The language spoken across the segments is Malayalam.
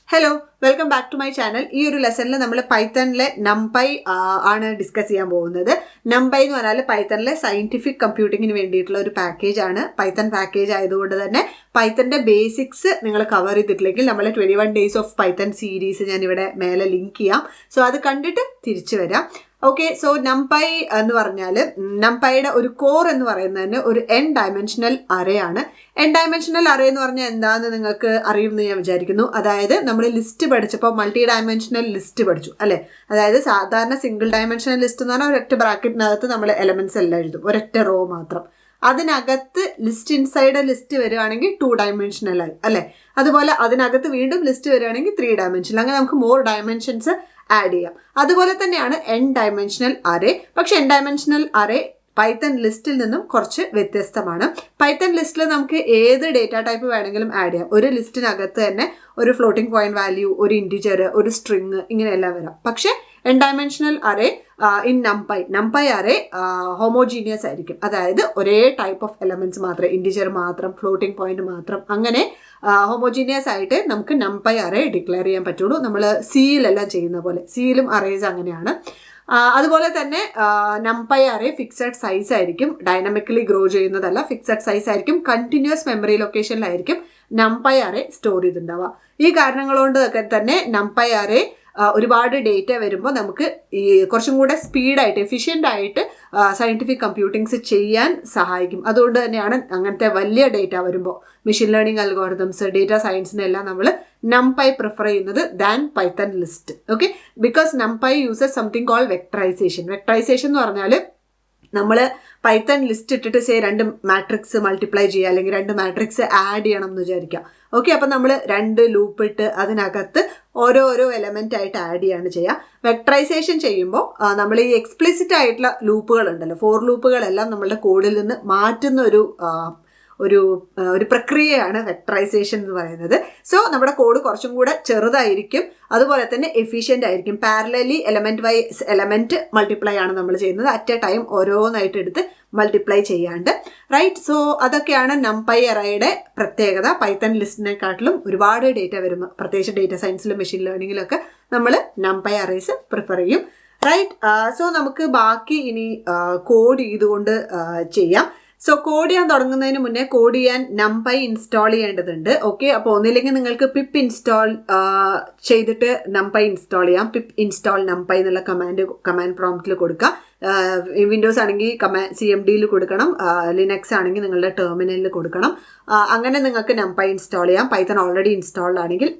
Hello, welcome back to my channel. ഈ ഒരു ലെസണിൽ നമ്മൾ പൈത്തണിലെ നംപൈ ആണ് ഡിസ്കസ് ചെയ്യാൻ പോകുന്നത്. നംപൈ എന്ന് പറഞ്ഞാൽ പൈത്തണിലെ സയന്റിഫിക് കമ്പ്യൂട്ടിങ്ങിന് വേണ്ടിയിട്ടുള്ള ഒരു പാക്കേജ് ആണ്. പൈത്തൺ പാക്കേജ് ആയതുകൊണ്ട് തന്നെ പൈത്തണിന്റെ ബേസിക്സ് നിങ്ങൾ കവർ ചെയ്തിട്ടില്ലെങ്കിൽ നമ്മളെ 21 ഡേയ്സ് ഓഫ് പൈത്തൺ സീരീസ് ഞാൻ ഇവിടെ മേലെ ലിങ്ക് ചെയ്യാം. സോ അത് കണ്ടിട്ട് തിരിച്ചു വരാം. ഓക്കെ, സോ നംപൈ എന്ന് പറഞ്ഞാൽ നംപൈയുടെ ഒരു കോർ എന്ന് പറയുന്നതിന് ഒരു n ഡയമെൻഷനൽ അറേ ആണ്. n ഡയമെൻഷനൽ അറേ എന്ന് പറഞ്ഞാൽ എന്താണെന്ന് നിങ്ങൾക്ക് അറിയുമെന്ന് ഞാൻ വിചാരിക്കുന്നു. അതായത് നമ്മൾ ലിസ്റ്റ് പഠിച്ചപ്പോൾ മൾട്ടി ഡയമെൻഷനൽ ലിസ്റ്റ് പഠിച്ചു അല്ലേ. അതായത് സാധാരണ സിംഗിൾ ഡയമെൻഷനൽ ലിസ്റ്റ് എന്ന് പറഞ്ഞാൽ ഒരൊറ്റ ബ്രാക്കറ്റിനകത്ത് നമ്മൾ എലമെന്റ്സ് എല്ലാം എഴുതും, ഒരൊറ്റ റോ മാത്രം. അതിനകത്ത് ലിസ്റ്റ് ഇൻസൈഡ് ലിസ്റ്റ് വരികയാണെങ്കിൽ 2 ഡയമെൻഷനലായി അല്ലേ. അതുപോലെ അതിനകത്ത് വീണ്ടും ലിസ്റ്റ് വരികയാണെങ്കിൽ 3 ഡയമെൻഷനൽ. അങ്ങനെ നമുക്ക് മോർ ഡയമെൻഷൻസ് ആഡ് ചെയ്യാം. അതുപോലെ തന്നെയാണ് n ഡയമെൻഷനൽ അറേ. പക്ഷെ n ഡയമെൻഷനൽ അറേ പൈത്തൺ ലിസ്റ്റിൽ നിന്നും കുറച്ച് വ്യത്യസ്തമാണ്. പൈത്തൺ ലിസ്റ്റിൽ നമുക്ക് ഏത് ഡേറ്റ ടൈപ്പ് വേണമെങ്കിലും ആഡ് ചെയ്യാം. ഒരു ലിസ്റ്റിനകത്ത് തന്നെ ഒരു ഫ്ലോട്ടിംഗ് പോയിന്റ് വാല്യൂ, ഒരു ഇൻറ്റിജർ, ഒരു സ്ട്രിങ്, ഇങ്ങനെയെല്ലാം വരാം. പക്ഷെ n dimensional array in NumPy array homogeneous ആയിരിക്കും. അതായത് ഒരേ ടൈപ്പ് ഓഫ് എലമെന്റ്സ് മാത്രമേ, ഇൻറ്റിജർ മാത്രം, ഫ്ലോട്ടിംഗ് പോയിന്റ് മാത്രം, അങ്ങനെ ഹോമോജീനിയസ് ആയിട്ട് നമുക്ക് നംപൈ അറേ ഡിക്ലെയർ ചെയ്യാൻ പറ്റുള്ളൂ. നമ്മൾ സിയിലെല്ലാം ചെയ്യുന്ന പോലെ. സിയിലും അറേസ് അങ്ങനെയാണ്. അതുപോലെ തന്നെ നംപൈ അറേ ഫിക്സഡ് സൈസ് ആയിരിക്കും, ഡൈനാമിക്കലി ഗ്രോ ചെയ്യുന്നതല്ല, ഫിക്സഡ് സൈസ് ആയിരിക്കും. കണ്ടിന്യൂസ് മെമ്മറി ലൊക്കേഷനിലായിരിക്കും നംപൈ അറേ സ്റ്റോർ ചെയ്തിട്ടുണ്ടാവുക. ഈ കാരണങ്ങൾ കൊണ്ടൊക്കെ തന്നെ നംപൈ അറേ ഒരുപാട് ഡേറ്റ വരുമ്പോൾ നമുക്ക് ഈ കുറച്ചും കൂടെ സ്പീഡായിട്ട്, എഫിഷ്യൻ്റ് ആയിട്ട് സയൻറ്റിഫിക് കമ്പ്യൂട്ടിങ്സ് ചെയ്യാൻ സഹായിക്കും. അതുകൊണ്ട് തന്നെയാണ് അങ്ങനത്തെ വലിയ ഡേറ്റ വരുമ്പോൾ മെഷീൻ ലേണിംഗ് അൽഗോരിതംസ്, ഡേറ്റ സയൻസിനെല്ലാം നമ്മൾ നംപൈ പ്രിഫർ ചെയ്യുന്നത് than Python list. Okay, because NumPy uses something called vectorization. Vectorization എന്ന് പറഞ്ഞാൽ നമ്മൾ പൈത്തൺ ലിസ്റ്റ് ഇട്ടിട്ട് സേ 2 മാട്രിക്സ് മൾട്ടിപ്ലൈ ചെയ്യുക, അല്ലെങ്കിൽ 2 മാട്രിക്സ് ആഡ് ചെയ്യണം എന്ന് വിചാരിക്കാം. ഓക്കെ, അപ്പം നമ്മൾ 2 ലൂപ്പ് ഇട്ട് അതിനകത്ത് ഓരോ എലമെന്റ് ആയിട്ട് ആഡ് ചെയ്യാണ് ചെയ്യുക. വെക്ടറൈസേഷൻ ചെയ്യുമ്പോൾ നമ്മൾ ഈ എക്സ്പ്ലിസിറ്റ് ആയിട്ടുള്ള ലൂപ്പുകൾ ഉണ്ടല്ലോ, ഫോർ ലൂപ്പുകളെല്ലാം നമ്മളുടെ കോഡിൽ നിന്ന് മാറ്റുന്ന ഒരു പ്രക്രിയയാണ് വെക്ടറൈസേഷൻ എന്ന് പറയുന്നത്. സോ നമ്മുടെ കോഡ് കുറച്ചും കൂടെ ചെറുതായിരിക്കും, അതുപോലെ തന്നെ എഫിഷ്യൻ്റ് ആയിരിക്കും. Parallelly element wise element multiply ആണ് നമ്മൾ ചെയ്യുന്നത്, അറ്റ് എ ടൈം ഓരോന്നായിട്ട് എടുത്ത് മൾട്ടിപ്ലൈ ചെയ്യാണ്ട്. റൈറ്റ്, സോ അതൊക്കെയാണ് നംപൈ അറേയുടെ പ്രത്യേകത. പൈത്തൺ ലിസ്റ്റിനെക്കാട്ടിലും ഒരുപാട് ഡേറ്റ വരുമ്പോൾ, പ്രത്യേകിച്ച് ഡേറ്റ സയൻസിലും മെഷീൻ ലേണിങ്ങിലൊക്കെ നമ്മൾ നംപൈ അറേസ് പ്രിഫർ ചെയ്യും. റൈറ്റ്, സോ നമുക്ക് ബാക്കി ഇനി കോഡ് ചെയ്തുകൊണ്ട് ചെയ്യാം. സോ കോഡ് ചെയ്യാൻ തുടങ്ങുന്നതിന് മുന്നേ കോഡ് ചെയ്യാൻ നംപൈ ഇൻസ്റ്റാൾ ചെയ്യേണ്ടതുണ്ട്. ഓക്കെ, അപ്പോൾ ഒന്നില്ലെങ്കിൽ നിങ്ങൾക്ക് പിപ്പ് ഇൻസ്റ്റാൾ ചെയ്തിട്ട് നംപൈ ഇൻസ്റ്റാൾ ചെയ്യാം. പിപ്പ് ഇൻസ്റ്റാൾ നംപൈ എന്നുള്ള കമാൻഡ് പ്രോംപ്റ്റിൽ കൊടുക്കുക. വിൻഡോസ് ആണെങ്കിൽ CMD കൊടുക്കണം, ലിനക്സ് ആണെങ്കിൽ നിങ്ങളുടെ ടെർമിനലിൽ കൊടുക്കണം. അങ്ങനെ നിങ്ങൾക്ക് നംപൈ ഇൻസ്റ്റാൾ ചെയ്യാം, പൈത്തൺ ഓൾറെഡി ഇൻസ്റ്റാൾഡ് ആണെങ്കിൽ.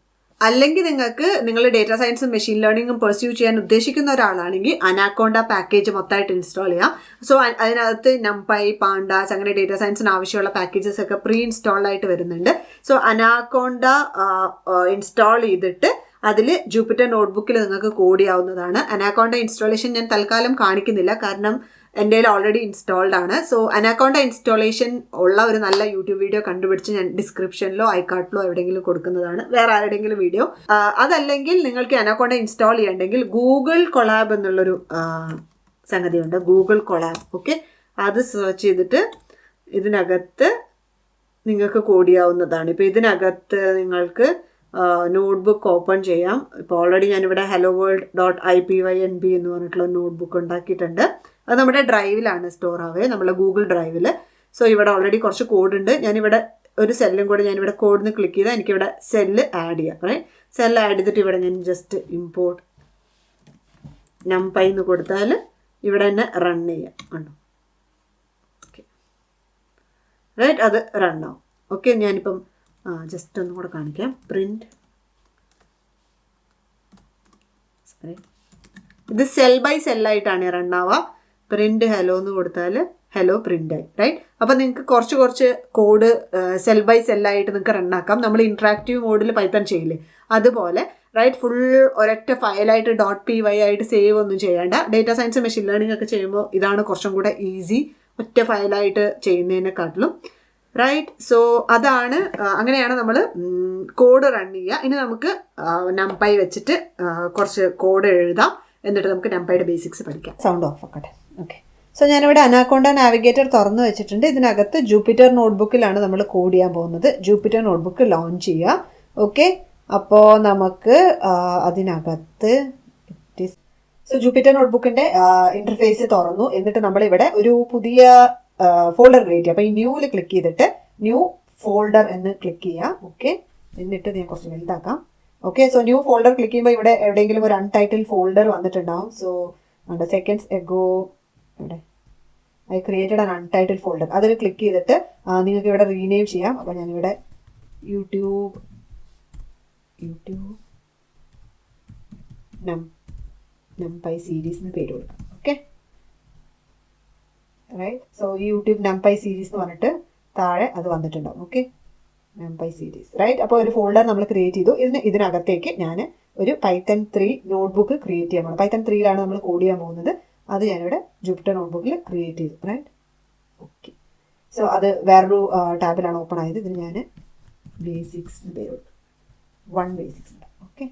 അല്ലെങ്കിൽ നിങ്ങൾക്ക് നിങ്ങൾ ഡേറ്റ സയൻസും മെഷീൻ ലേണിംഗും പെർസ്യൂ ചെയ്യാൻ ഉദ്ദേശിക്കുന്ന ഒരാളാണെങ്കിൽ അനാക്കോണ്ട പാക്കേജ് മൊത്തമായിട്ട് ഇൻസ്റ്റാൾ ചെയ്യാം. സോ അതിനകത്ത് നംപൈ, പാണ്ടാസ്, അങ്ങനെ ഡേറ്റ സയൻസിന് ആവശ്യമുള്ള പാക്കേജസ് ഒക്കെ പ്രീ ഇൻസ്റ്റാൾഡ് ആയിട്ട് വരുന്നുണ്ട്. സോ അനാക്കോണ്ട ഇൻസ്റ്റാൾ ചെയ്തിട്ട് അതിൽ ജൂപ്പിറ്റർ നോട്ട്ബുക്കിൽ നിങ്ങൾക്ക് കോഡ് ചെയ്യാവുന്നതാണ്. അനാക്കോണ്ട ഇൻസ്റ്റാളേഷൻ ഞാൻ തൽക്കാലം കാണിക്കുന്നില്ല, കാരണം എൻ്റെ കയ്യിൽ ഓൾറെഡി ഇൻസ്റ്റാൾഡ് ആണ്. സോ അനാക്കോണ്ട ഇൻസ്റ്റാളേഷൻ ഉള്ള ഒരു നല്ല യൂട്യൂബ് വീഡിയോ കണ്ടുപിടിച്ച് ഞാൻ ഡിസ്ക്രിപ്ഷനിലോ ഐക്കാർട്ടിലോ എവിടെയെങ്കിലും കൊടുക്കുന്നതാണ്, വേറെ ആരുടെയെങ്കിലും വീഡിയോ. അതല്ലെങ്കിൽ നിങ്ങൾക്ക് അനാക്കോണ്ട ഇൻസ്റ്റാൾ ചെയ്യണമെങ്കിൽ ഗൂഗിൾ കൊളാബ് എന്നുള്ളൊരു സംഗതിയുണ്ട്, ഗൂഗിൾ കൊളാബ്. ഓക്കെ, അത് സെർച്ച് ചെയ്തിട്ട് ഇതിനകത്ത് നിങ്ങൾക്ക് കോഡ് ചെയ്യാവുന്നതാണ്. ഇപ്പോൾ ഇതിനകത്ത് നിങ്ങൾക്ക് നോട്ട്ബുക്ക് ഓപ്പൺ ചെയ്യാം. ഇപ്പോൾ ഓൾറെഡി ഞാനിവിടെ helloworld.ipynb എന്ന് പറഞ്ഞിട്ടുള്ള നോട്ട്ബുക്ക് ഉണ്ടാക്കിയിട്ടുണ്ട്. അത് നമ്മുടെ ഡ്രൈവിലാണ് സ്റ്റോർ ആവുക, നമ്മുടെ ഗൂഗിൾ ഡ്രൈവിൽ. സോ ഇവിടെ ഓൾറെഡി കുറച്ച് കോഡ് ഉണ്ട്. ഞാനിവിടെ ഒരു സെല്ലും കൂടെ ഞാനിവിടെ കോഡിന് ക്ലിക്ക് ചെയ്താൽ എനിക്കിവിടെ സെല്ല് ആഡ് ചെയ്യാം. റൈറ്റ്, സെല്ല് ആഡ് ചെയ്തിട്ട് ഇവിടെ ഞാൻ ജസ്റ്റ് ഇമ്പോർട്ട് നംപൈ എന്ന് കൊടുത്താൽ ഇവിടെ തന്നെ റൺ ചെയ്യാം. ഉണ്ടോ? ഓക്കെ, റൈറ്റ്, അത് റൺ ആവും. ഓക്കെ, ഞാനിപ്പം ജസ്റ്റ് ഒന്നും കൂടെ കാണിക്കാം. പ്രിന്റ്, ഇത് സെൽ ബൈ സെല്ലായിട്ടാണ് റൺ ആവുക. പ്രിന്റ് ഹലോ എന്ന് കൊടുത്താൽ ഹലോ പ്രിൻ്റായി. റൈറ്റ്, അപ്പം നിങ്ങൾക്ക് കുറച്ച് കോഡ് സെൽ ബൈ സെല്ലായിട്ട് നിങ്ങൾക്ക് റണ്ണാക്കാം. നമ്മൾ ഇൻട്രാക്റ്റീവ് മോഡിൽ പൈത്തൺ ചെയ്യില്ലേ, അതുപോലെ. റൈറ്റ്, ഫുൾ ഒരൊറ്റ ഫയലായിട്ട് .py ആയിട്ട് സേവ് ഒന്നും ചെയ്യേണ്ട. ഡേറ്റ സയൻസ് മെഷീൻ ലേണിംഗ് ഒക്കെ ചെയ്യുമ്പോൾ ഇതാണ് കുറച്ചും കൂടെ ഈസി, ഒറ്റ ഫയലായിട്ട് ചെയ്യുന്നതിനെക്കാട്ടിലും. റൈറ്റ്, സോ അതാണ്, അങ്ങനെയാണ് നമ്മൾ കോഡ് റൺ ചെയ്യുക. ഇനി നമുക്ക് നംപൈ വെച്ചിട്ട് കുറച്ച് കോഡ് എഴുതാം, എന്നിട്ട് നമുക്ക് നംപൈയുടെ ബേസിക്സ് പഠിക്കാം. സൗണ്ട് ഓഫ് ആക്കട്ടെ. ഓക്കെ, സോ ഞാനിവിടെ അനാക്കോണ്ട നാവിഗേറ്റർ തുറന്നു വെച്ചിട്ടുണ്ട്. ഇതിനകത്ത് ജൂപ്പിറ്റർ നോട്ട്ബുക്കിലാണ് നമ്മൾ കോഡ് ചെയ്യാൻ പോകുന്നത്. ജൂപ്പിറ്റർ നോട്ട്ബുക്ക് ലോഞ്ച് ചെയ്യുക. ഓക്കെ, അപ്പോൾ നമുക്ക് അതിനകത്ത് സോ ജൂപ്പിറ്റർ നോട്ട്ബുക്കിന്റെ ഇന്റർഫേസ് തുറന്നു. എന്നിട്ട് നമ്മൾ ഇവിടെ ഒരു പുതിയ ഫോൾഡർ ക്രിയേറ്റ് ചെയ്യാം. അപ്പോൾ ഈ ന്യൂവിൽ ക്ലിക്ക് ചെയ്തിട്ട് ന്യൂ ഫോൾഡർ എന്ന് ക്ലിക്ക് ചെയ്യാം. ഓക്കെ, എന്നിട്ട് ഞാൻ കുറച്ച് വലുതാക്കാം. Okay, so new folder click ചെയ്യുമ്പോൾ ഇവിടെ എവിടെയെങ്കിലും ഒരു അൺടൈറ്റിൽ ഫോൾഡർ വന്നിട്ടുണ്ടാവും. സോ സെക്കൻഡ്സ് എഗോ ഇവിടെ I created an untitled folder. അതിൽ ക്ലിക്ക് ചെയ്തിട്ട് നിങ്ങൾക്ക് ഇവിടെ റീനെയിം ചെയ്യാം. അപ്പോൾ ഞാനിവിടെ യൂട്യൂബ് നംപൈ സീരീസ് എന്ന് പേര് കൊടുക്കാം. Okay, right. So YouTube NumPy series എന്ന് പറഞ്ഞിട്ട് താഴെ അത് വന്നിട്ടുണ്ടാവും. Okay, NumPy series, right. അപ്പോൾ ഒരു ഫോൾഡർ നമ്മൾ ക്രിയേറ്റ് ചെയ്തു. ഇതിനകത്തേക്ക് ഞാൻ ഒരു പൈത്തൺ 3 നോട്ട്ബുക്ക് ക്രിയേറ്റ് ചെയ്യാൻ പോകുന്നത്. പൈത്തൺ 3ലാണ് നമ്മൾ കോഡ് ചെയ്യാൻ പോകുന്നത്. അത് ഞാനിവിടെ ജൂപ്പിറ്റർ നോട്ട്ബുക്കിൽ ക്രിയേറ്റ് ചെയ്തു, റൈറ്റ്. ഓക്കെ, സോ അത് വേറൊരു ടാബിലാണ് ഓപ്പൺ ആയത്. ഇതിന് ഞാൻ ബേസിക്സ് പേര് കൊടുത്തു. 1 ബേസിക്സ്. ഓക്കെ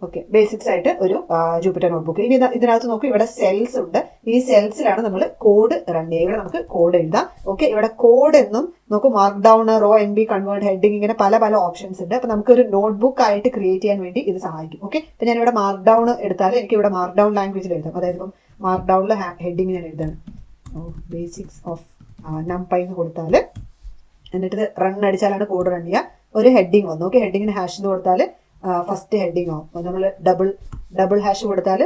ഓക്കെ, ബേസിക്സ് ആയിട്ട് ഒരു ജൂപ്പിറ്റർ നോട്ട്ബുക്ക്. ഇനി ഇതിനകത്ത് നോക്കൂ, ഇവിടെ സെൽസ് ഉണ്ട്. ഈ സെൽസിലാണ് നമ്മൾ കോഡ് റൺ ചെയ്യുക. ഇവിടെ നമുക്ക് കോഡ് എഴുതാം. ഓക്കെ, ഇവിടെ കോഡ് എന്നും നോക്കൂ, markdown, raw, NB, convert, heading, ഇങ്ങനെ പല പല ഓപ്ഷൻസ് ഉണ്ട്. അപ്പൊ നമുക്ക് ഒരു നോട്ട്ബുക്ക് ആയിട്ട് ക്രിയേറ്റ് ചെയ്യാൻ വേണ്ടി ഇത് സഹായിക്കും. ഓക്കെ, ഇപ്പൊ ഞാനിവിടെ മാർക്ക് ഡൗൺ എടുത്താൽ എനിക്ക് ഇവിടെ മാർക്ക് ഡൗൺ ലാംഗ്വേജിൽ എഴുതാം. അതായത് ഇപ്പം മാർക്ക് ഡൗണിൽ ഹെഡിങ് ഞാൻ എഴുതാണ് ബേസിക്സ് ഓഫ് നംപൈ എന്ന് കൊടുത്താൽ, എന്നിട്ട് ഇത് റൺ അടിച്ചാലാണ് കോഡ് റൺ ചെയ്യുക. ഒരു ഹെഡിങ് വന്നു. ഓക്കെ, ഹെഡിങ്ങിന് ഹാഷ് എന്ന് കൊടുത്താൽ ഫസ്റ്റ് ഹെഡിങ് ആവും. നമ്മൾ ഡബിൾ ഹാഷ് കൊടുത്താൽ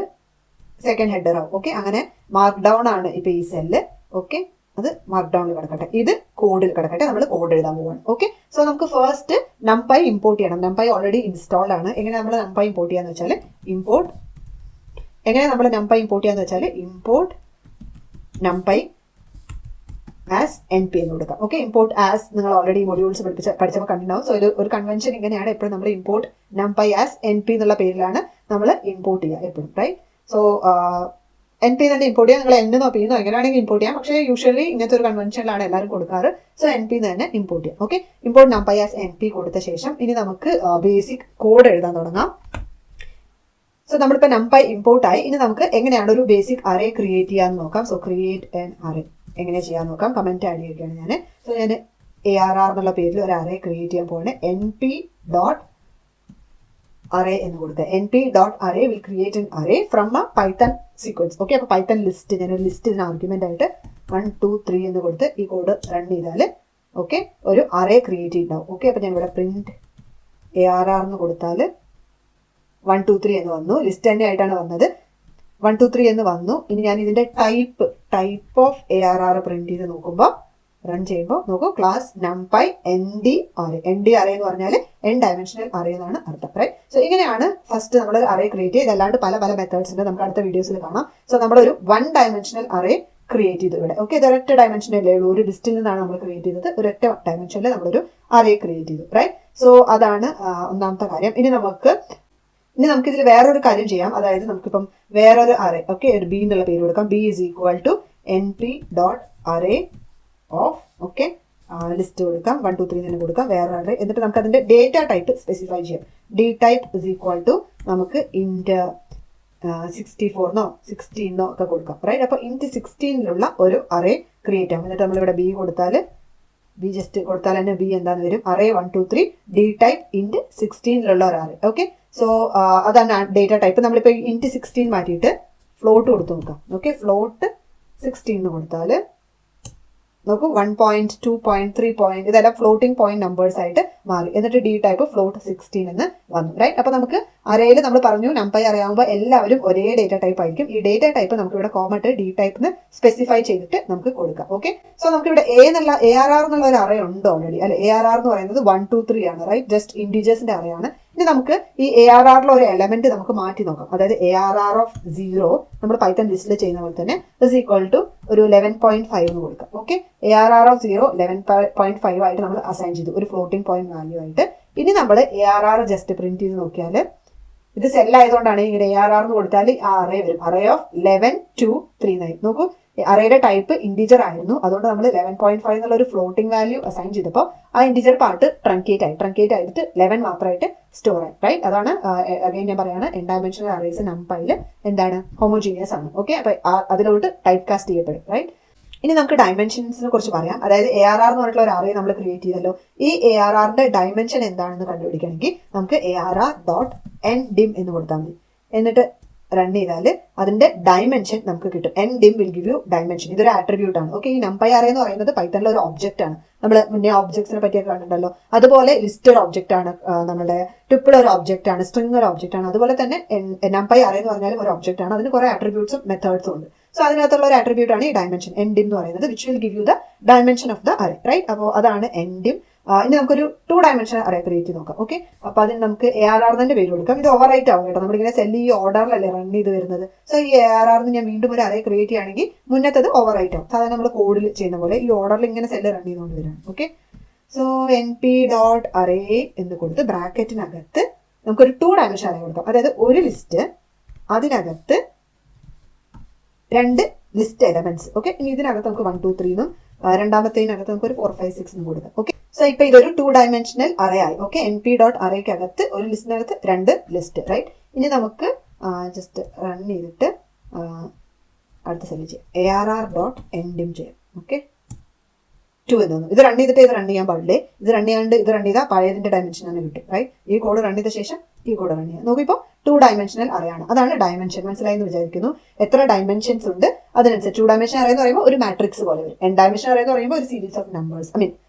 സെക്കൻഡ് ഹെഡർ ആവും. ഓക്കെ, അങ്ങനെ മാർക്ക് ഡൗൺ ആണ് ഇപ്പൊ ഈ സെല്ല്. ഓക്കെ, അത് മാർക്ക് ഡൗണിൽ കിടക്കട്ടെ, ഇത് കോഡിൽ കിടക്കട്ടെ. നമ്മൾ കോഡ് എഴുതാൻ പോവാണ്. ഓക്കെ, സോ നമുക്ക് ഫസ്റ്റ് നംപൈ ഇമ്പോർട്ട് ചെയ്യണം. നംപൈ ഓൾറെഡി ഇൻസ്റ്റാൾഡ് ആണ്. എങ്ങനെ നമ്മൾ നംപൈ ഇമ്പോർട്ട് ചെയ്യാന്ന് വെച്ചാൽ ഇമ്പോർട്ട് നംപൈ ആസ് NP എന്ന് കൊടുക്കാം. ഓക്കെ, ഇമ്പോർട്ട് ആസ് നിങ്ങൾ ഓൾറെഡി മൊഡ്യൂൾസ് പഠിച്ചപ്പോൾ കണ്ടിട്ടുണ്ടാവും. സോ ഒരു കൺവെൻഷൻ ഇങ്ങനെയാണ്. എപ്പോഴും നമ്മൾ ഇമ്പോർട്ട് നംപൈ ആസ് NP എന്നുള്ള പേരിലാണ് നമ്മൾ ഇമ്പോർട്ട് ചെയ്യുക എപ്പോഴും, റൈറ്റ്. സോ NP തന്നെ ഇമ്പോർട്ട് ചെയ്യാം. നിങ്ങൾ എന്നോ P എങ്ങനെ വേണമെങ്കിൽ ഇമ്പോർട്ട് ചെയ്യാം. പക്ഷേ യൂഷ്വലി ഇങ്ങനത്തെ ഒരു കൺവെൻഷനിലാണ് എല്ലാവരും കൊടുക്കാറ്. സോ NP തന്നെ ഇമ്പോർട്ട് ചെയ്യാം. Okay, import NumPy as NP കൊടുത്ത ശേഷം ഇനി നമുക്ക് ബേസിക് കോഡ് എഴുതാൻ തുടങ്ങാം. സോ നമ്മളിപ്പോൾ നംപൈ ഇമ്പോർട്ട് ആയി. ഇനി നമുക്ക് എങ്ങനെയാണ് ഒരു ബേസിക് അറേ ക്രിയേറ്റ് ചെയ്യാന്ന് നോക്കാം. സോ ക്രിയേറ്റ് ആൻ അറേ എങ്ങനെ ചെയ്യാൻ നോക്കാം. കമന്റ് ആഡ് ചെയ്യുകയാണ് ഞാൻ. സോ ഞാൻ ARR എന്നുള്ള പേരിൽ ഒരു അറേ ക്രിയേറ്റ് ചെയ്യാൻ പോവാണ്. np.array എന്ന് കൊടുക്കുക. np.array will create an array from a python sequence. Okay, അപ്പോൾ പൈത്തൺ ലിസ്റ്റ്, ഞാനൊരു ലിസ്റ്റ് ഇതിന് ആർഗ്യുമെന്റ് ആയിട്ട് 1 2 3 എന്ന് കൊടുത്ത് ഈ കോഡ് റൺ ചെയ്താൽ ഓക്കെ ഒരു അറേ ക്രിയേറ്റ് ചെയ്തിട്ടുണ്ടാവും. ഓക്കെ, അപ്പോൾ ഞാൻ ഇവിടെ പ്രിന്റ് ARR എന്ന് കൊടുത്താൽ 1 2 3 എന്ന് വന്നു. ലിസ്റ്റ് തന്നെ ആയിട്ടാണ് വന്നത്. 1 2 3 എന്ന് വന്നു. ഇനി ഞാൻ ഇതിന്റെ ടൈപ്പ് ഓഫ് ARR പ്രിന്റ് ചെയ്ത് നോക്കുമ്പോൾ റൺ ചെയ്യുമ്പോൾ നോക്കൂ, ക്ലാസ് നംപൈ ND array എന്ന് പറഞ്ഞാൽ n ഡയമെൻഷണൽ അറേ എന്നാണ് അർത്ഥം, റൈറ്റ്. സോ ഇങ്ങനെയാണ് ഫസ്റ്റ് നമ്മൾ അറേ ക്രിയേറ്റ് ചെയ്ത്. അല്ലാണ്ട് പല പല മെത്തേഡ്സ് ഉണ്ട്, നമുക്ക് അടുത്ത വീഡിയോസിൽ കാണാം. സോ നമ്മളൊരു 1 ഡയമെൻഷണൽ അറേ ക്രിയേറ്റ് ചെയ്തു ഇവിടെ. ഓക്കെ, ഇത് ഒരൊറ്റ ഡയമെൻഷനല്ലേ ഉള്ളൂ. ഒരു ലിസ്റ്റിൽ നിന്നാണ് നമ്മൾ ക്രിയേറ്റ് ചെയ്തത്. ഒരൊറ്റ ഡയമെൻഷനിൽ നമ്മളൊരു അറേ ക്രിയേറ്റ് ചെയ്തു, റൈറ്റ്. സോ അതാണ് ഒന്നാമത്തെ കാര്യം. ഇനി നമുക്ക് ഇതിൽ വേറൊരു കാര്യം ചെയ്യാം. അതായത് നമുക്കിപ്പം വേറൊരു അറേ, ഓക്കെ, ഒരു B എന്നുള്ള പേര് കൊടുക്കാം. B is equal to np.array of, okay, list കൊടുക്കാം. 1 2 3 തന്നെ കൊടുക്കാം, വേറെ അറേ. എന്നിട്ട് നമുക്ക് അതിന്റെ ഡേറ്റ ടൈപ്പ് സ്പെസിഫൈ ചെയ്യാം. D type is equal to നമുക്ക് int 64 16 ഒക്കെ കൊടുക്കാം, റൈറ്റ്. അപ്പോൾ int 16 ഒരു അറേ ക്രിയേറ്റ് ആവും. എന്നിട്ട് നമ്മളിവിടെ B കൊടുത്താൽ B ജസ്റ്റ് കൊടുത്താൽ തന്നെ B എന്താന്ന് വരും, അറേ 1 2 3 D type int 16 ഒരു അറേ. ഓക്കെ, സോ അതാണ് ഡേറ്റ ടൈപ്പ്. നമ്മളിപ്പോൾ int 16 മാറ്റിയിട്ട് ഫ്ലോട്ട് കൊടുത്ത് നോക്കാം. ഓക്കെ, ഫ്ലോട്ട് 16 കൊടുത്താൽ നോക്കൂ 1 2 3 ഇതെല്ലാം ഫ്ലോട്ടിംഗ് പോയിന്റ് നമ്പേഴ്സ് ആയിട്ട് മാറി. എന്നിട്ട് D ടൈപ്പ് ഫ്ലോട്ട് 16 എന്ന് വന്നു, റൈറ്റ്. അപ്പോൾ നമുക്ക് അറേയിൽ നമ്മൾ പറഞ്ഞു നംപൈ അറിയാവുമ്പോൾ എല്ലാവരും ഒരേ ഡേറ്റ ടൈപ്പ് ആയിരിക്കും. ഈ ഡേറ്റ ടൈപ്പ് നമുക്ക് ഇവിടെ കോമട്ട് D ടൈപ്പ് സ്പെസിഫൈ ചെയ്തിട്ട് നമുക്ക് കൊടുക്കാം. ഓക്കെ, സോ നമുക്ക് ഇവിടെ ARR എന്നുള്ള ഒരു അറേ ഉണ്ട് ഓൾറെഡി, അല്ലെ. ARR എന്ന് പറയുന്നത് 1 2 3 ആണ്, റൈറ്റ്. ജസ്റ്റ് ഇൻഡിജേഴ്സിന്റെ അറേ ആണ്. ഇനി നമുക്ക് ഈ ARR ഒരു എലമെന്റ് നമുക്ക് മാറ്റി നോക്കാം. അതായത് ARR of 0 നമ്മൾ പൈത്തൺ ലിസ്റ്റിൽ ചെയ്യുന്ന പോലെ തന്നെ is equal to ഒരു 11.5 എന്ന് കൊടുക്കാം. ഓക്കെ, ARR of 0 11.5 ആയിട്ട് നമ്മൾ അസൈൻ ചെയ്തു, ഒരു ഫ്ലോട്ടിംഗ് പോയിന്റ് വാല്യൂ ആയിട്ട്. ഇനി നമ്മൾ ARR ജസ്റ്റ് പ്രിന്റ് ചെയ്ത് നോക്കിയാൽ ഇത് സെൽ ആയതുകൊണ്ടാണ് ഇങ്ങനെ ARR എന്ന് കൊടുത്താൽ ആ അറേ വരും. Array of 11 2 3 9. നോക്കൂ, അറേയുടെ ടൈപ്പ് ഇൻഡിജർ ആയിരുന്നു. അതുകൊണ്ട് നമ്മൾ 11.5 എന്നുള്ള ഒരു ഫ്ലോട്ടിംഗ് വാല്യൂ അസൈൻ ചെയ്തപ്പോൾ ആ ഇൻഡിജർ പാർട്ട് ട്രങ്കേറ്റ് ആയിട്ട് 11 മാത്രമായിട്ട് സ്റ്റോർ ആയി, റൈറ്റ്. അതാണ് അഗൈൻ ഞാൻ പറയാണ്, n ഡയമെൻഷണൽ അറേസ് നംപൈയിൽ എന്താണ് ഹോമോജീനിയസ് ആണ്. ഓക്കെ, അപ്പൊ അതിലോട്ട് ടൈപ്പ് കാസ്റ്റ് ചെയ്യപ്പെടും, റൈറ്റ്. ഇനി നമുക്ക് ഡയമെൻഷൻസിനെ കുറിച്ച് പറയാം. അതായത് ARR എന്ന് പറഞ്ഞിട്ടുള്ള ഒരു അറേ നമ്മൾ ക്രിയേറ്റ് ചെയ്തല്ലോ. ഈ ARRന്റെ ഡയമെൻഷൻ എന്താണെന്ന് കണ്ടുപിടിക്കണമെങ്കിൽ നമുക്ക് ARR.ndim എന്ന് കൊടുത്താൽ മതി. എന്നിട്ട് റൺ ചെയ്താൽ അതിന്റെ ഡയമെൻഷൻ നമുക്ക് കിട്ടും. ndim will give U dimension. ഇതൊരു ആട്രിബ്യൂട്ട് ആണ്. ഓക്കെ, ഈ numpy array എന്ന് പറയുന്നത് പൈത്തണിലെ ഒരു ഒബ്ജക്റ്റ് ആണ്. നമ്മൾ മുന്നേ ഒബ്ജക്ട്സിനെ പറ്റിയൊക്കെ കണ്ടിട്ടുണ്ടല്ലോ. അതുപോലെ ലിസ്റ്റ് ഒരു ഒബ്ജക്റ്റ് ആണ്, നമ്മുടെ ട്രിപ്പിൾ ഒരു ഒബ്ജക്റ്റ് ആണ്, സ്ട്രിംഗ് ഒരു ഒബ്ജക്റ്റ് ആണ്. അതുപോലെ തന്നെ numpy array എന്ന് പറഞ്ഞാലും ഒരു ഒബ്ജക്റ്റ് ആണ്. അതിന് കുറെ ആട്രിബ്യൂട്ട്സും മെത്തേഡ്സും ഉണ്ട്. സോ അതിനകത്തുള്ള ഒരു ആട്രിബ്യൂട്ട് ആണ് ഈ ഡയമെൻഷൻ ndim എന്ന് പറയുന്നത്, which will give you the dimension of the array, right? അപ്പോൾ അതാണ് ndim. ഇനി നമുക്കൊരു 2 ഡയമെൻഷൻ അറേ ക്രിയേറ്റ് ചെയ്ത് നോക്കാം. ഓക്കെ, അപ്പൊ അതിന് നമുക്ക് ARR തന്നെ പേര് കൊടുക്കാം. ഇത് ഓവർ റൈറ്റ് ആവും കേട്ടോ. നമ്മളിങ്ങനെ സെൽ ഈ ഓർഡറിലല്ലേ റൺ ചെയ്ത് വരുന്നത്. സോ ഈ ARR ഞാൻ വീണ്ടും ഒരു അറേ ക്രിയേറ്റ് ചെയ്യുകയാണെങ്കിൽ മുന്നത്തത് ഓവർ റൈറ്റ് ആവും. സാധാരണ നമ്മൾ കോഡിൽ ചെയ്യുന്ന പോലെ ഈ ഓർഡറിൽ ഇങ്ങനെ സെല്ല് റൺ ചെയ്തുകൊണ്ട് വരാണ്. ഓക്കെ, സോ np.array എന്ന് കൊടുത്ത് ബ്രാക്കറ്റിനകത്ത് നമുക്കൊരു 2 ഡയമെൻഷൻ അറേ കൊടുക്കാം. അതായത് ഒരു ലിസ്റ്റ്, അതിനകത്ത് 2 ലിസ്റ്റ് എലമെന്റ്സ്. ഓക്കെ, ഇനി ഇതിനകത്ത് നമുക്ക് 1 2 3 എന്നും രണ്ടാമത്തേനകത്ത് നമുക്ക് ഒരു 4 5 6 എന്നും കൊടുക്കാം. ഓക്കെ, സോ ഇപ്പൊ ഇതൊരു 2 ഡയമെൻഷണൽ അറേ ആയി. ഓക്കെ, np.arrayക്കകത്ത് ഒരു ലിസ്റ്റിനകത്ത് 2 ലിസ്റ്റ്, റൈറ്റ്? ഇനി നമുക്ക് ജസ്റ്റ് റൺ ചെയ്തിട്ട് അടുത്ത സെല് ചെയ്യാം. ARR.ndim ചെയ്യാം. ഓക്കെ, 2 എന്ന് തോന്നുന്നു. ഇത് റൺ ചെയ്തിട്ട് ഇത് റൺ ചെയ്യാൻ പാടില്ലേ. ഇത് റൺ ചെയ്യാണ്ട് ഇത് റൺ ചെയ്താൽ പഴയതിന്റെ ഡയമെൻഷൻ തന്നെ കിട്ടും, റൈറ്റ്? ഈ കോഡ് റൺ ചെയ്ത ശേഷം ഈ കോഡ് റൺ ചെയ്യാം. നോക്കിപ്പോൾ 2 ഡയമെൻഷണൽ അറേ ആണ്. അതാണ് ഡയമെൻഷൻ. മനസ്സിലായി എന്ന് വിചാരിക്കുന്നു. എത്ര ഡയമെൻഷൻസ് ഉണ്ട് അതിനനുസരിച്ച് 2 ഡയമെൻഷൻ അറേ എന്ന് പറയുമ്പോൾ ഒരു മാട്രിക്സ് പോലെ വരും. n ഡയമെൻഷൻ അറേ എന്ന് പറയുമ്പോൾ ഒരു series of numbers.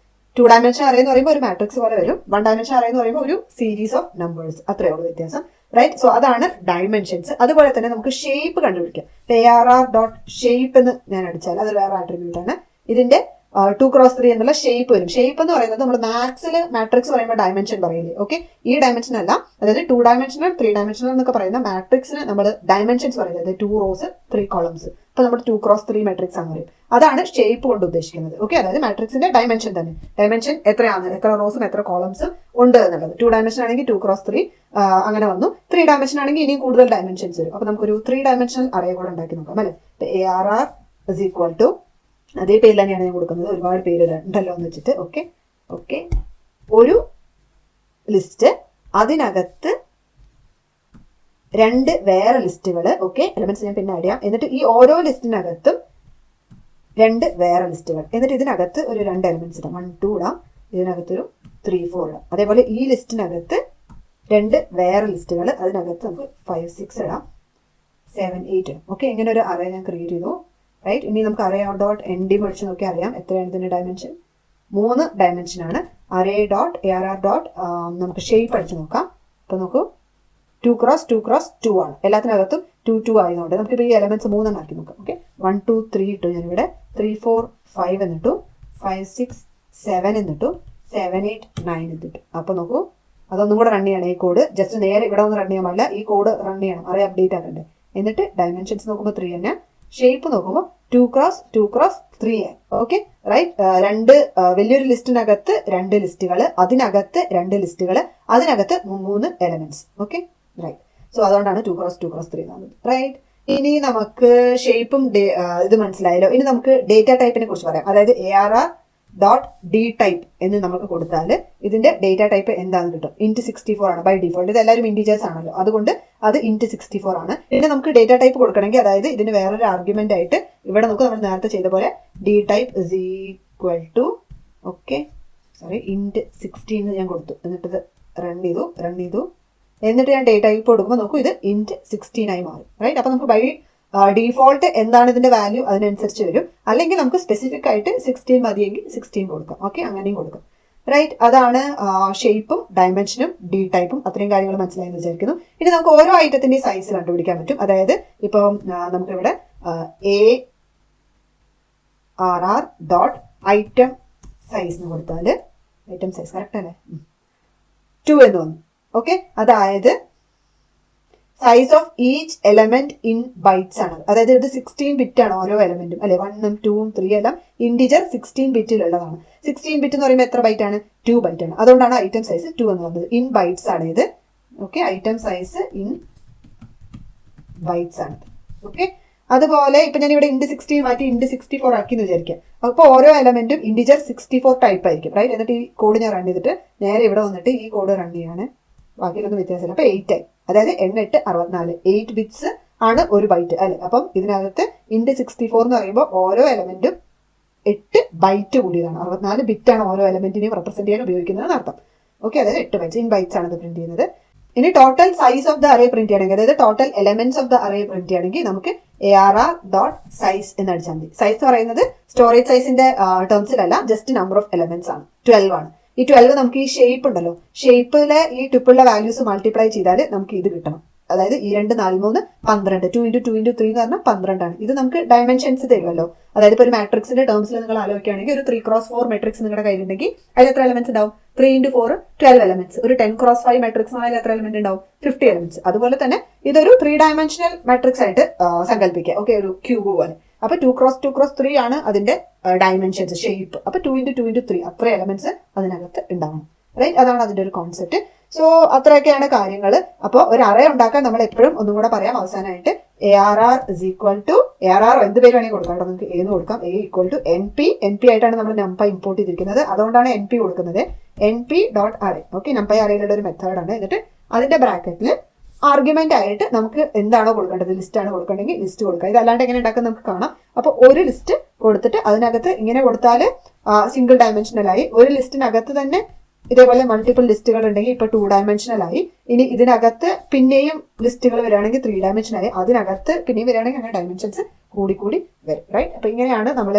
2 dimension array എന്ന് പറയുമ്പോൾ ഒരു മാട്രിക്സ് പോലെ വരും. 1 ഡയമെൻഷൻ അറേ എന്ന് പറയുമ്പോൾ ഒരു സീരീസ് ഓഫ് നമ്പേഴ്സ്. അത്രയേ ഉള്ളൂ വ്യത്യാസം, റൈറ്റ്? സോ അതാണ് ഡയമെൻഷൻസ്. അതുപോലെ തന്നെ നമുക്ക് ഷേപ്പ് കണ്ടുപിടിക്കാം. ARR.shape എന്ന് ഞാൻ അടിച്ചാൽ അത് വേറെ ആട്രിബ്യൂട്ട് ആണ്. ഇതിന്റെ 2x3 എന്നുള്ള ഷേപ്പ് വരും. ഷേപ്പ് എന്ന് പറയുന്നത് നമ്മൾ മാത്സിൽ മാട്രിക്സ് പറയുമ്പോൾ ഡയമെൻഷൻ പറയില്ലേ? ഓക്കെ, ഈ ഡയമെൻഷൻ അല്ല. അതായത് 2 ഡയമെൻഷനൽ 3 ഡയമെൻഷനൽ എന്നൊക്കെ പറയുന്ന മാട്രിക്സിന് നമ്മൾ ഡയമെൻഷൻസ് പറയുന്നത് 2 rows 3 columns. അപ്പൊ നമ്മൾ 2x3 മാട്രിക്സ് ആണ് പറയും. അതാണ് ഷേപ്പ് കൊണ്ട് ഉദ്ദേശിക്കുന്നത്. ഓക്കെ, അതായത് മാട്രിക്സിന്റെ ഡയമെൻഷൻ തന്നെ. ഡയമെൻഷൻ എത്രയാണ്, എത്ര റോസും എത്ര കോളംസും ഉണ്ട് എന്നുള്ളത്. 2 ഡയമെൻഷൻ ആണെങ്കിൽ 2x3 അങ്ങനെ വന്നു. 3 ഡയമെൻഷൻ ആണെങ്കിൽ ഇനിയും കൂടുതൽ ഡയമെൻഷൻസ് വരും. അപ്പൊ നമുക്കൊരു 3 ഡയമെൻഷണൽ അറേ കൂടെ ഉണ്ടാക്കി നോക്കാം അല്ലെ? ARR is equal to അതേ പേര് തന്നെയാണ് ഞാൻ കൊടുക്കുന്നത്. ഒരുപാട് പേര് ഉണ്ടല്ലോ എന്ന് വെച്ചിട്ട്. ഓക്കെ ഓക്കെ, ഒരു ലിസ്റ്റ്, അതിനകത്ത് 2 വേറെ ലിസ്റ്റുകൾ. ഓക്കെ, എലമെന്റ്സ് ഞാൻ പിന്നെ ആഡ് ചെയ്യാം. എന്നിട്ട് ഈ ഓരോ ലിസ്റ്റിനകത്തും 2 വേറെ ലിസ്റ്റുകൾ. എന്നിട്ട് ഇതിനകത്ത് ഒരു 2 എലമെന്റ്സ് ഇടാം. 1 2 ഇടാം. ഇതിനകത്തൊരു 3 4 ഇടാം. അതേപോലെ ഈ ലിസ്റ്റിനകത്ത് 2 വേറെ ലിസ്റ്റുകൾ. അതിനകത്ത് നമുക്ക് 5 6 ഇടാം, 7 8 ഇടാം. ഓക്കെ, ഇങ്ങനെ ഒരു അറേ ഞാൻ ക്രിയേറ്റ് ചെയ്തു, റൈറ്റ്? ഇനി നമുക്ക് array.ndim അടിച്ച് നോക്കി അറിയാം എത്രയാണ് ഇതിന്റെ ഡയമെൻഷൻ. 3 ഡയമെൻഷൻ ആണ്. array.arr. നമുക്ക് ഷേപ്പ് അടിച്ച് നോക്കാം. അപ്പൊ നോക്കൂ, 2x2x2 ആണ്. എല്ലാത്തിനകത്തും 2 2 ആയതുകൊണ്ട് നമുക്കിപ്പോൾ ഈ എലമെന്റ്സ് 3 ആക്കി നോക്കാം. ഓക്കെ, 1 2 3 ഇട്ടു ഞാനിവിടെ, 3 4 5 എന്നിട്ടു, 5 6 7 എന്നിട്ടു, 7 8 9 എന്നിട്ടു. അപ്പൊ നോക്കൂ, അതൊന്നും കൂടെ റൺ ചെയ്യണം. ഈ കോഡ് ജസ്റ്റ് നേരെ ഇവിടെ ഒന്ന് റൺ ചെയ്യാൻ പാടില്ല. ഈ കോഡ് റൺ ചെയ്യണം, അറേ അപ്ഡേറ്റ് ആക്കണ്ടേ. എന്നിട്ട് ഡയമെൻഷൻസ് നോക്കുമ്പോൾ 3 തന്നെ, ഷേപ്പ് നോക്കുമ്പോൾ 2x2x3. Okay, right? 2 വലിയൊരു ലിസ്റ്റിനകത്ത് 2 ലിസ്റ്റുകൾ, അതിനകത്ത് 2 ലിസ്റ്റുകൾ, അതിനകത്ത് 3 എലമെന്റ്സ്. Okay, right? സോ അതുകൊണ്ടാണ് 2x2x3 എന്നുള്ളത്, റൈറ്റ്? ഇനി നമുക്ക് ഷേപ്പും ഇത് മനസ്സിലായല്ലോ. ഇനി നമുക്ക് ഡേറ്റ ടൈപ്പിനെ കുറിച്ച് പറയാം. അതായത് ARR.dtype എന്ന് നമുക്ക് കൊടുത്താൽ ഇതിന്റെ ഡേറ്റ ടൈപ്പ് എന്താണെന്ന് കിട്ടും. int 64 ആണ് ബൈ ഡിഫോൾട്ട്. ഇത് എല്ലാവരും ഇന്റിജേഴ്സ് ആണല്ലോ, അതുകൊണ്ട് അത് int 64 ആണ്. പിന്നെ നമുക്ക് ഡേറ്റ ടൈപ്പ് കൊടുക്കണമെങ്കിൽ, അതായത് ഇതിന് വേറൊരു ആർഗ്യുമെന്റ് ആയിട്ട് ഇവിടെ നമുക്ക് നമ്മൾ നേരത്തെ ചെയ്ത പോലെ dtype is equal to int 16 ഞാൻ കൊടുത്തു. എന്നിട്ട് ഇത് റൺ ചെയ്തു. എന്നിട്ട് ഞാൻ ഡേറ്റ ടൈപ്പ് കൊടുക്കുമ്പോൾ നോക്കൂ, ഇത് int 16 ആയി മാറും, റൈറ്റ്? അപ്പൊ നമുക്ക് ബൈ ഡിഫോൾട്ട് എന്താണ് ഇതിന്റെ വാല്യൂ അതിനനുസരിച്ച് വരും. അല്ലെങ്കിൽ നമുക്ക് സ്പെസിഫിക് ആയിട്ട് 16 മതിയെങ്കിൽ 16 കൊടുക്കാം. ഓക്കെ, അങ്ങനെയും കൊടുക്കാം, റൈറ്റ്? അതാണ് ഷേപ്പും ഡയമെൻഷനും ഡി ടൈപ്പും. അത്രയും കാര്യങ്ങൾ മനസ്സിലായെന്ന് വിചാരിക്കുന്നു. ഇനി നമുക്ക് ഓരോ ഐറ്റത്തിന്റെ സൈസ് കണ്ടുപിടിക്കാൻ പറ്റും. അതായത് ഇപ്പം നമുക്കിവിടെ ARR.item size എന്ന് കൊടുത്താൽ ഐറ്റം സൈസ് കറക്റ്റ് അല്ലേ, 2 എന്ന് വന്നു. ഓക്കെ, അതായത് size of each element in bytes ആണ്. അതായത് ഇത് 16 ബിറ്റ് ആണ് ഓരോ എലമെന്റും അല്ലെ. 1 2 3 എല്ലാം ഇന്റിജർ 16 ബിറ്റിലുള്ളതാണ്. 16 ബിറ്റ് എന്ന് പറയുമ്പോൾ എത്ര ബൈറ്റ് ആണ്? 2 ബൈറ്റ് ആണ്. അതുകൊണ്ടാണ് ഐറ്റം സൈസ് 2 എന്ന് പറയുന്നത്. ഇൻ ബൈറ്റ്സ് ആണ് ഇത്. Okay, item size in bytes ആണ്. ഓക്കെ, അതുപോലെ ഇപ്പൊ ഞാൻ ഇവിടെ int 16 മാറ്റി int 64 ആക്കി എന്ന് വിചാരിക്കാം. അപ്പോൾ ഓരോ എലമെന്റും ഇന്റിജർ 64 ടൈപ്പ് ആയിരിക്കും, റൈറ്റ്? എന്നിട്ട് ഈ കോഡ് ഞാൻ റൺ ചെയ്തിട്ട് നേരെ ഇവിടെ വന്നിട്ട് ഈ കോഡ് റൺ ചെയ്യാണ്. ബാക്കിയിലൊന്നും വ്യത്യാസമില്ല. അപ്പൊ 8 ആയി. അതായത് 8 64 8 ബിറ്റ്സ് ആണ് ഒരു ബൈറ്റ് അല്ലെ. അപ്പം ഇതിനകത്ത് int 64 എന്ന് പറയുമ്പോൾ ഓരോ എലമെന്റും 8 ബൈറ്റ് കൂടിയതാണ്. 64 ബിറ്റാണ് ഓരോ എലമെന്റിനെയും റെപ്രസെന്റ് ചെയ്യാൻ ഉപയോഗിക്കുന്നത് അർത്ഥം. ഓക്കെ, അതായത് 8 ബൈറ്റ്സ് ഇൻ ബൈറ്റ്സ് ആണ് ഇത് പ്രിന്റ് ചെയ്യുന്നത്. ഇനി total size of the array print ചെയ്യണമെങ്കിൽ, അതായത് total elements of the array print ചെയ്യണമെങ്കിൽ നമുക്ക് ARR.size എന്ന് അടിച്ചാൽ മതി. സൈസ് എന്ന് പറയുന്നത് സ്റ്റോറേജ് സൈസിന്റെ ടേംസിലല്ല, ജസ്റ്റ് നമ്പർ ഓഫ് എലമെന്റ്സ് ആണ്. 12 ആണ്. ഈ 12 നമുക്ക് ഈ ഷേപ്പ് ഉണ്ടല്ലോ, ഷേപ്പിലെ ഈ ട്രിപ്പിളിലെ വാല്യൂസ് മൾട്ടിപ്ലൈ ചെയ്താൽ നമുക്ക് ഇത് കിട്ടണം. അതായത് 2 4 3 12, 2 into 2 into 3 എന്ന് പറഞ്ഞാൽ 12 ആണ്. ഇത് നമുക്ക് ഡയമെൻഷൻസ് തരുമല്ലോ. അതായത് ഇപ്പോൾ ഒരു മാട്രിക്സിന്റെ ടേംസിൽ നിങ്ങൾ ആലോചിക്കുകയാണെങ്കിൽ ഒരു 3x4 മെട്രിക്സ് നിങ്ങളുടെ കയ്യിലുണ്ടെങ്കിൽ അതിൽ എത്ര എലമെന്റ്സ് ഉണ്ടാവും? 3 into 4 12 എലമെന്റ്സ്. ഒരു 10x5 മെട്രിക്സ് ആണെങ്കിൽ എത്ര എലമെന്റ് ഉണ്ടാവും? 50 എലമെന്റ്സ്. അതുപോലെ തന്നെ ഇതൊരു 3 ഡയമെൻഷണൽ മെട്രിക്സ് ആയിട്ട് സങ്കല്പിക്കുക. ഓക്കെ, ഒരു ക്യൂബ് പോലെ. അപ്പൊ 2x2x3 ആണ് അതിന്റെ ഡയമെൻഷൻസ്, ഷേപ്പ്. അപ്പൊ 2 into 2 into 3 അത്ര എലമെന്റ്സ് അതിനകത്ത് ഉണ്ടാവണം. റൈറ്റ്, അതാണ് അതിന്റെ ഒരു കോൺസെപ്റ്റ്. സോ അത്രയൊക്കെയാണ് കാര്യങ്ങൾ. അപ്പോൾ ഒരു അറേ ഉണ്ടാക്കാൻ നമ്മൾ എപ്പോഴും ഒന്നും കൂടെ പറയാം അവസാനമായിട്ട്, ARR is equal to ARR എന്ത് പേര് വേണമെങ്കിൽ കൊടുക്കാം കേട്ടോ. നമുക്ക് എന്ന് കൊടുക്കാം. A equal to NP ആയിട്ടാണ് നമ്മൾ Numpy ഇമ്പോർട്ട് ചെയ്തിരിക്കുന്നത്, അതുകൊണ്ടാണ് NP കൊടുക്കുന്നത്. NP.array. ഓക്കെ, Numpy അറേയുടെ ഒരു മെത്തേഡാണ്. എന്നിട്ട് അതിന്റെ ബ്രാക്കറ്റിൽ ആർഗ്യുമെന്റ് ആയിട്ട് നമുക്ക് എന്താണോ കൊടുക്കേണ്ടത്, ലിസ്റ്റ് ആണ് കൊടുക്കേണ്ടെങ്കിൽ ലിസ്റ്റ് കൊടുക്കുക. ഇതല്ലാണ്ട് എങ്ങനെ ഉണ്ടാക്കാൻ നമുക്ക് കാണാം. അപ്പോൾ ഒരു ലിസ്റ്റ് കൊടുത്തിട്ട് അതിനകത്ത് ഇങ്ങനെ കൊടുത്താൽ സിംഗിൾ ഡയമെൻഷനലായി. ഒരു ലിസ്റ്റിനകത്ത് തന്നെ ഇതേപോലെ മൾട്ടിപ്പിൾ ലിസ്റ്റുകൾ ഉണ്ടെങ്കിൽ ഇപ്പൊ 2 ഡയമെൻഷനലായി. ഇനി ഇതിനകത്ത് പിന്നെയും ലിസ്റ്റുകൾ വരികയാണെങ്കിൽ 3 ഡയമെൻഷനായി. അതിനകത്ത് പിന്നെയും വരികയാണെങ്കിൽ അങ്ങനെ ഡയമെൻഷൻസ് കൂടി വരും. റൈറ്റ്, അപ്പൊ ഇങ്ങനെയാണ് നമ്മൾ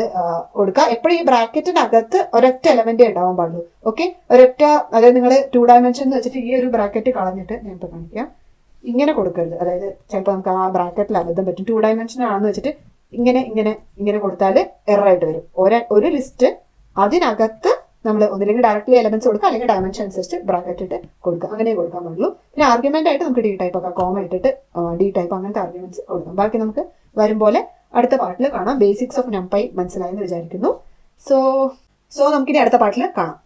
കൊടുക്കുക. എപ്പോഴും ഈ ബ്രാക്കറ്റിനകത്ത് ഒരൊറ്റ എലമെന്റ് ഉണ്ടാവാൻ പാടുള്ളൂ. ഓക്കെ, ഒരൊറ്റ, അതായത് നിങ്ങൾ 2 ഡയമെൻഷൻ എന്ന് വെച്ചിട്ട് ഈ ഒരു ബ്രാക്കറ്റ് കളഞ്ഞിട്ട് ഞാൻ ഇപ്പൊ കാണിക്കാം, ഇങ്ങനെ കൊടുക്കരുത്. അതായത് ചിലപ്പോൾ നമുക്ക് ആ ബ്രാക്കറ്റിൽ അബദ്ധം പറ്റും. 2 ഡയമെൻഷൻ ആണെന്ന് വെച്ചിട്ട് ഇങ്ങനെ കൊടുത്താൽ എററായിട്ട് വരും. ഒരു ലിസ്റ്റ് അതിനകത്ത് നമ്മൾ ഒന്നില്ലെങ്കിൽ ഡയറക്റ്റ്ലി എലമെന്റ്സ് കൊടുക്കുക, അല്ലെങ്കിൽ ഡയമെൻഷൻ അനുസരിച്ച് ബ്രാക്കറ്റ് ഇട്ട് കൊടുക്കുക. അങ്ങനെ കൊടുക്കാൻ പാടുള്ളൂ. പിന്നെ ആർഗ്യുമെന്റ് ആയിട്ട് നമുക്ക് D ടൈപ്പ് ഒക്കെ, കോമ ഇട്ടിട്ട് D ടൈപ്പ് അങ്ങനത്തെ ആർഗ്യുമെന്റ്സ് കൊടുക്കാം. ബാക്കി നമുക്ക് വരും പോലെ അടുത്ത പാർട്ടിൽ കാണാം. ബേസിക്സ് ഓഫ് Numpy മനസ്സിലായെന്ന് വിചാരിക്കുന്നു. സോ നമുക്കിനി അടുത്ത പാർട്ടിൽ കാണാം.